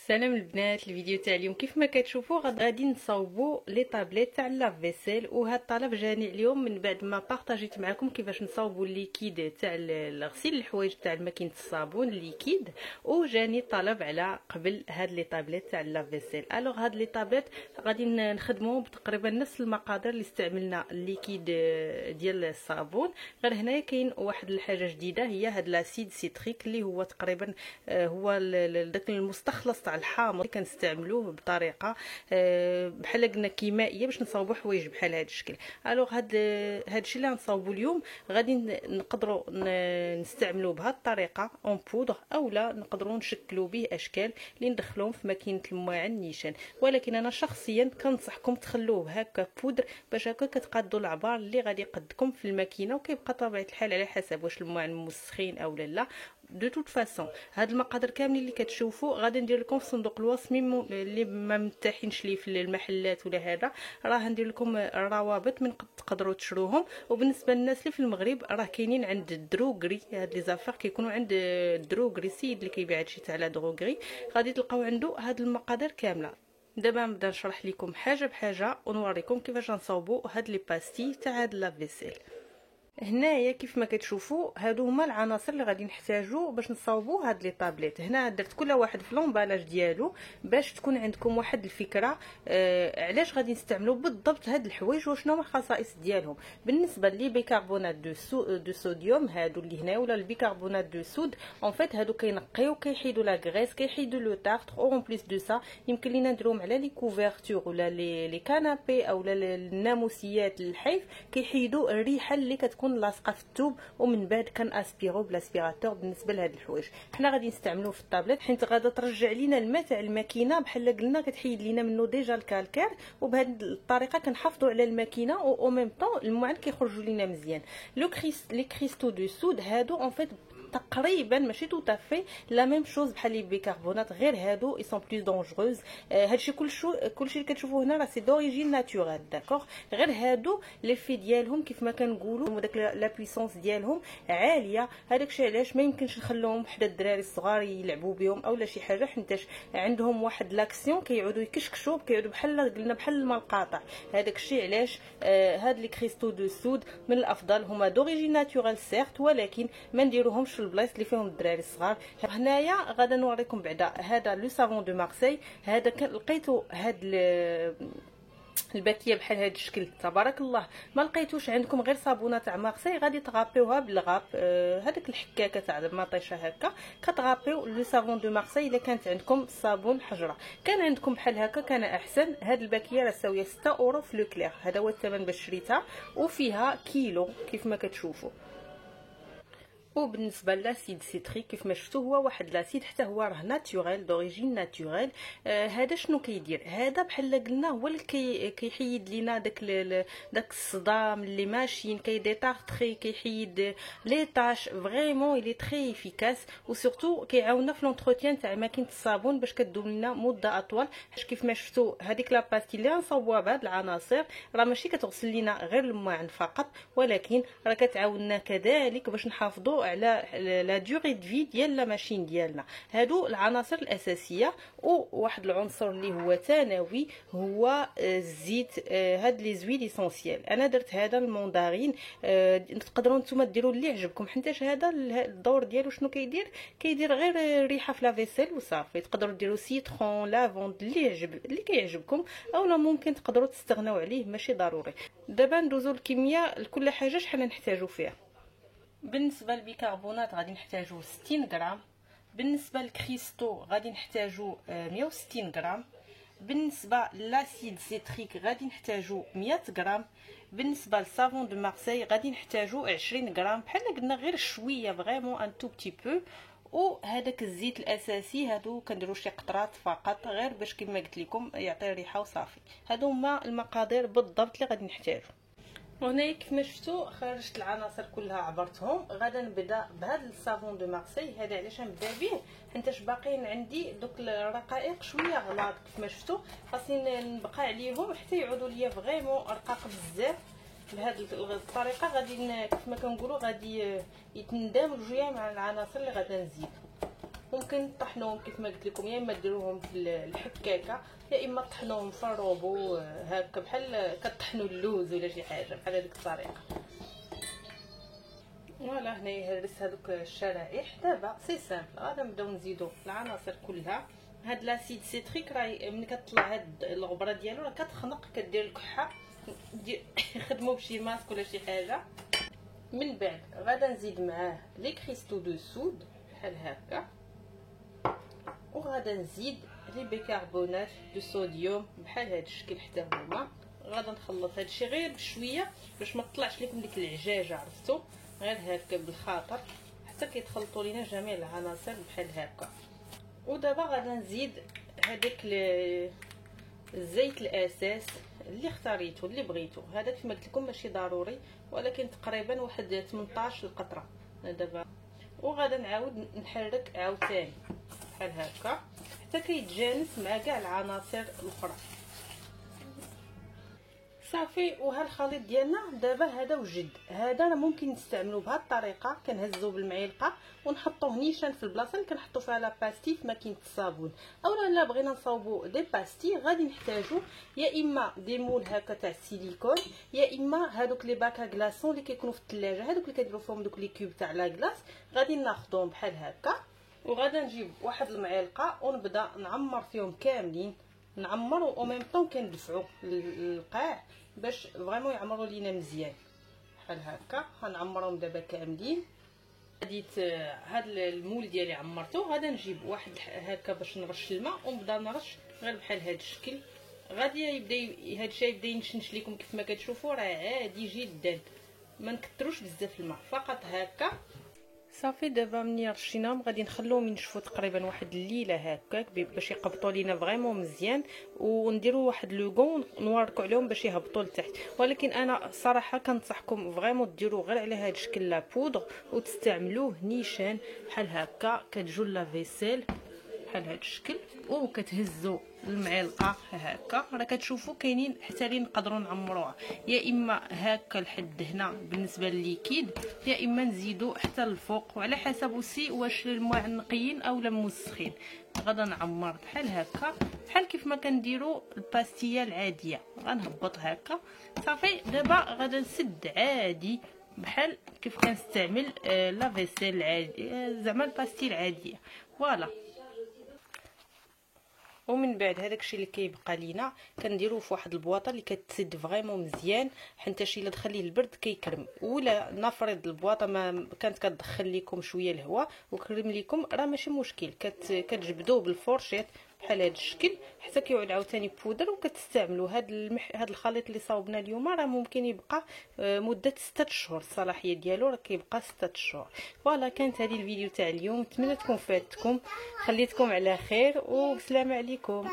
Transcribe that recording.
سلام البنات. الفيديو تاع اليوم كيف ما كتشوفوا غادي نصاوبوا لي طابليت تاع لاف فيسيل، وهذا الطلب جاني اليوم من بعد ما بارطاجيت معكم كيفاش نصاوبوا الليكيد تاع الغسيل الحوايج تاع ماكينه الصابون الليكيد، وجاني طلب على قبل هاد لي طابليت تاع لاف فيسيل. الوغ هاد لي طابليت غادي نخدموهم بتقريبا نفس المقادير اللي استعملنا الليكيد ديال الصابون، غير هنايا كاين واحد الحاجه جديده هي هاد لاسيد سيتريك اللي هو تقريبا هو داك المستخلص تاع الحامض اللي كنستعملوه بطريقه بحال قلنا كيميائيه باش نصاوبوا حوايج بحال هذا الشكل. الوغ هاد الشيء اللي غنصاوبوا اليوم غادي نقدروا نستعملوه بهذه الطريقه اون بودر، اولا نقدروا نشكلوا به اشكال اللي ندخلوهم في ماكينه الموعن نيشان، ولكن انا شخصيا كنصحكم تخلوه هكا بودر باش هكا كتقادوا العبار اللي غادي يقدكم في الماكينه، وكيبقى طبيعه الحال على حسب واش الموعن مسخين او لا. دو توت فاسون هاد المقادير كاملين اللي كتشوفوا غادي ندير لكم في صندوق الوصف اللي ما متاحينش ليه في المحلات ولا هذا، راه ندير لكم الروابط من تقدروا تشروهم. وبالنسبه للناس اللي في المغرب راه كاينين عند الدروغري، هاد لي زافير كيكونوا عند الدروغري، السيد اللي كيبيع هادشي تاع لا دروغري غادي تلقاو عنده هاد المقادير كامله. دابا نبدا نشرح لكم حاجه بحاجه ونوريكم كيفاش نصاوبوا هاد لي باستي تاع هاد لافيسيل. هنايا كيف ما كتشوفوا هادو هما العناصر اللي غادي نحتاجو باش نصاوبوا هاد لي طابليت. هنا درت كل واحد في لومبالاج ديالو باش تكون عندكم واحد الفكره علاش غادي نستعملوا بالضبط هاد الحوايج وشنو هما الخصائص ديالهم. بالنسبه لي بيكربونات دو صوديوم هادو اللي هنا ولا البيكربونات دو سود اون فيت هادو كينقيو كيحيدوا لا غريس كيحيدوا لو تارتر، اون بليس دو سا يمكن لينا نديروهم على لي كوفرتور ولا لي كانابي او الناموسيات الحيف، كيحيدوا الريحه اللي كتكون لاصقه في الثوب، ومن بعد كناسبيرو بلاسبيراتور. بالنسبه لهاد الحوايج حنا غادي نستعملوه في الطابليت حيت غادا ترجع لينا الماء تاع الماكينه بحال قلنا كتحيد لينا منه ديجا الكالكير، وبهذه الطريقه كنحافظوا على الماكينه او ميم طون الموعن كيخرجوا لينا مزيان. لي كريستو دو سود هادو اون فيت تقريبا ماشي تو تافي لا ميم شوز بحال لي بيكربونات، غير هادو اي سون بلوس دونجروز. هادشي كلشي اللي كتشوفوه هنا راه سي دوريجين ناتورال داكوغ، غير هادو لي في ديالهم كيف ما كنقولوا داك لا بويسونس ديالهم عاليه. هذاك الشيء علاش ما يمكنش نخلوهم حدا الدراري الصغار يلعبوا بهم اولا شي حاجه، حيتاش عندهم واحد لاكسيون كيعودوا يكشكشوا كيعودوا بحال قلنا بحال الماء القاطع. هذاك الشيء علاش هاد لي كريستو دو سود من الافضل، هما دوريجين ناتورال سيرت، ولكن ما نديروهمش البلايص اللي فيهم الدراري الصغار. هنايا غادا نوريكم بعدا هذا لو سافون دو مارسي. هذا لقيتو هاد الباكيه بحال هذا الشكل تبارك الله. ما لقيتوش عندكم غير صابونه تاع مارسي غادي تغابيوها بالغاب، هذاك الحكاكه تاع المطيشه هكا كتغابيو لو سافون دو مارسي. الا كانت عندكم صابون حجره كان عندكم بحال هكا كان احسن. هاد الباكيه راه ساويه 6 اورو في لو كلير، هذا هو الثمن باش شريتها، وفيها كيلو كيف ما كتشوفوا. وبالنسبه للاسيد سيتريك كيف ما شفتوا هو واحد لاسيد حتى هو راه ناتوريل دوريجين ناتوريل. هذا شنو كيدير؟ هذا بحال قلنا هو اللي كيحيد لينا داك الصدام اللي ماشيين كيديتارتري كيحيد لي طاش. فريمون الي تري افيكاس، وسورتو كيعاوننا في لونتروتيان تاع ماكينه الصابون باش كدوم لنا مده اطول. كيف ما شفتوا هذيك لاباستي اللي غنصاوبوها بهاد العناصر راه ماشي كتغسل لينا غير الموعن فقط، ولكن راه كتعاوننا كذلك باش نحافظوا على لا دوري دو في ديال لا ماشين ديالنا. هادو العناصر الاساسيه. وواحد العنصر اللي هو ثانوي هو الزيت، هاد لي زويل اسونسيال. انا درت هذا الموندارين، تقدروا نتوما ديروا اللي عجبكم حيت هذا الدور ديالو شنو كيدير غير ريحه في لافيسيل وصافي. تقدروا ديروا سيترون لافوند اللي كيعجبكم، اولا ممكن تقدروا تستغناو عليه ماشي ضروري. دابا ندوزو الكميه لكل حاجه شحال نحتاجو فيها. بالنسبه للبيكربونات غادي نحتاجو 60 غرام، بالنسبه للكريستو غادي نحتاجو 160 غرام، بالنسبه للاسيد سيتريك غادي نحتاجو 100 غرام، بالنسبه للصابون دو مارسي غادي نحتاجو 20 غرام بحال قلنا غير شويه فريمون ان تو بتي بو. وهذاك الزيت الاساسي هادو كنديروا شي قطرات فقط غير باش كما قلت لكم يعطي ريحه وصافي. هادو هما المقادير بالضبط اللي غادي نحتاجو. وهنا كيف ما شفتوا خرجت العناصر كلها عبرتهم. غادا نبدا بهذا الصابون دو مارسي. هذا علاش نبدا به حيتاش باقيين عندي دوك الرقائق شويه غلاط كيف ما شفتوا، خاصني نبقى عليهم حتى يعودوا ليا فريمون رقاق بزاف. بهذه الطريقه غادي كيف ما كنقولوا غادي يتندمجوا مع العناصر اللي غادا نزيد. ممكن تطحنوهم كيف ما قلت لكم، يا اما ديروهم في الحكاكه، يا اما تطحنوهم في الروبو هكا بحال كطحنوا اللوز ولا شي حاجه بحال هذيك الطريقه. فوالا هنايا هرس هذوك الشرائح. دابا سي سامبل، غادا نبداو نزيدو العناصر كلها. هاد لاسيد سيتريك راهي ملي كتطلع هاد الغبره ديالو راه كتخنق، كدير الكحه خدموا بشي ماسك ولا شي حاجه. من بعد غادا نزيد معاه لي كريستو دو سود بحال هكا، وغادا نزيد لي بيكربونات دو صوديوم بحال هاد الشكل حتى هما. غادا نخلط هادشي غير بشويه باش ما تطلعش لكم ديك العجاجه، عرفتوا، غير هكا بالخاطر حتى كيتخلطوا لينا جميع العناصر بحال هكا. ودابا غادا نزيد هذاك الزيت الاساس اللي اختاريتو اللي بغيتو. هذا كما قلت لكم ماشي ضروري، ولكن تقريبا واحد 18 قطره دابا. وغادا نعاود نحرك عاوتاني بحال هكا حتى كيتجانس مع كاع العناصر الاخرى. صافي، وها الخليط ديالنا دابا هذا وجد. هذا راه ممكن نستعملوه بهذه الطريقه، كنهزوه بالمعلقه ونحطوه نيشان في البلاصه اللي كنحطوا فيها لا باستي في ماكينه الصابون. اولا لا بغينا نصاوبوا دي باستي غادي نحتاجو يا اما دي مول هكا تاع السيليكون، يا اما هذوك لي باكا كلاصون اللي كيكونوا في الثلاجه، هذوك اللي كيديروا فيهم دوك لي كيوب تاع لا كلاص. غادي ناخذهم بحال هكا، وغادا نجيب واحد المعلقه ونبدا نعمر فيهم كاملين، نعمر او ميم طون كندفعوا للقاع باش فريمون يعمروا لينا مزيان بحال هكا. غنعمرهم دابا كاملين. بديت هاد المول ديالي عمرته، غادا نجيب واحد هكا باش نرش الماء ونبدا نرش غير بحال هاد الشكل. غادي يبدا هاد الشيء يبدا ينشنش لكم كيف ما كتشوفوا، راه عادي جدا، ما نكثروش بزاف الماء، فقط هكا. صافي دابا ملي رشيناهم غادي نخلوهم ينشفوا تقريبا واحد الليله هكاك باش يقبطوا لينا فريمون مزيان، ونديروا واحد لوغون نوركوا عليهم باش يهبطوا لتحت. ولكن انا صراحه كنصحكم فريمون ديروا غير على هذا الشكل لا بودر وتستعملوه نيشان بحال هكا. كتجو لا فيسيل بحال هذا الشكل وكتهزوا المعلقه هكا. راه كتشوفوا كاينين حتى اللي نقدروا نعمروها يا اما هكا لحد هنا بالنسبه للليكيد، يا اما نزيدوا حتى الفوق، وعلى حسب وسي واش الماء نقيين او لا موسخين. غادا نعمر بحال هكا بحال كيف ما كنديروا الباستيه العاديه. غنهبط هكا صافي. دابا غادا نسد عادي بحال كيف كنستعمل لا فيسيل العادي، زعما الباستي العاديه. فوالا، ومن بعد هذاك الشيء اللي كيبقى لينا كنديروه في واحد البواطه اللي كتسد فريمون مزيان، حتى شي الا دخليه البرد كيكرم. ولا نفرض البواطه ما كانت كتدخل لكم شويه الهواء وكرم لكم، راه ماشي مشكل، كتجبدوه بالفورشيط بحال هذا الشكل حتى كيعود عاوتاني بودر وكتستعملوا. هذا الخليط اللي صاوبنا اليوم راه ممكن يبقى مده 6 شهور، الصلاحيه ديالو راه كيبقى 6 شهور. فوالا، كانت هذه الفيديو تاع اليوم، نتمنى تكون فاتتكم، خليتكم على خير، والسلام عليكم.